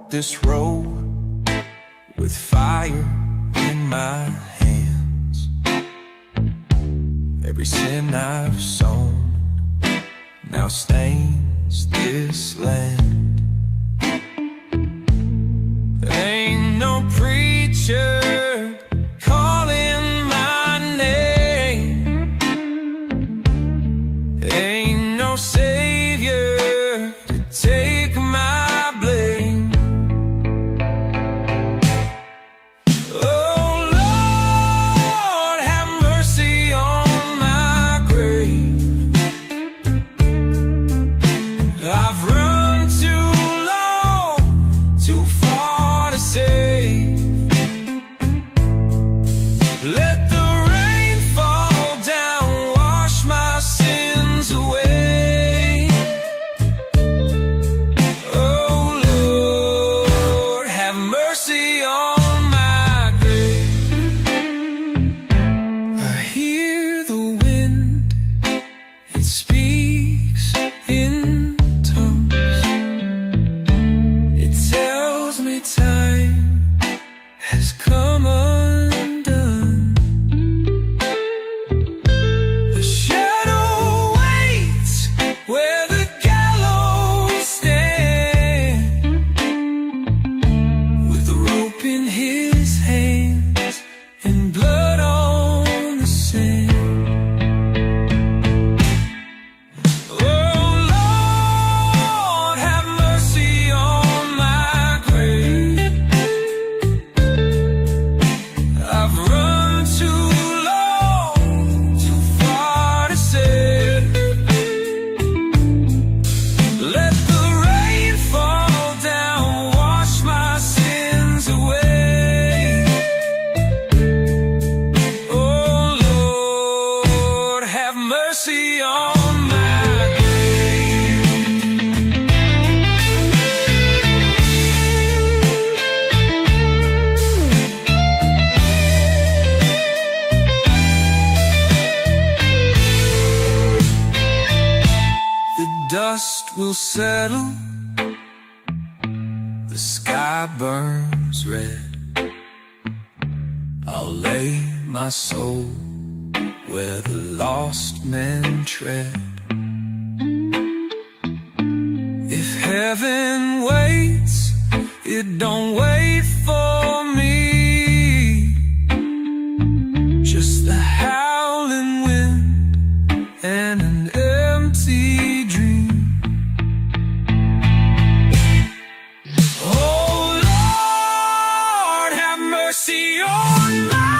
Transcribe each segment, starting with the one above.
this road with fire in my hands. Every sin I've sown now stains this land. Ain't no preacher calling my name, ain't no savior to take my blame. Oh Lord, have mercy on my grave. I've run too long, too far to save. Let the rain fall down, wash my sins away. Oh Lord, have mercy on my grave. I hear the wind, it speaks in tongues. It tells me time has come undone. The shadow waits where the gallows stand, with the rope in his hands and blood on the sand. Oh Lord, have mercy on my grave. I've run too long, too far to save. Let the rain fall down, wash my sins away. Oh Lord, have mercy on my grave. The dust will settle, the sky burns red. I'll lay my soul where the lost men tread. If heaven waits, it don't wait for me. Just the howling wind and an empty dream. Oh Lord, have mercy on my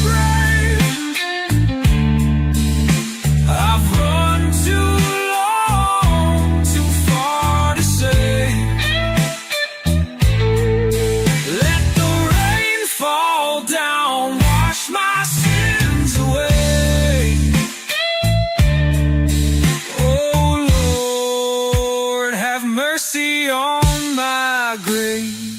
grave. I've run too long, too far to save. Let the rain fall down, wash my sins away. Oh Lord, have mercy on my grave.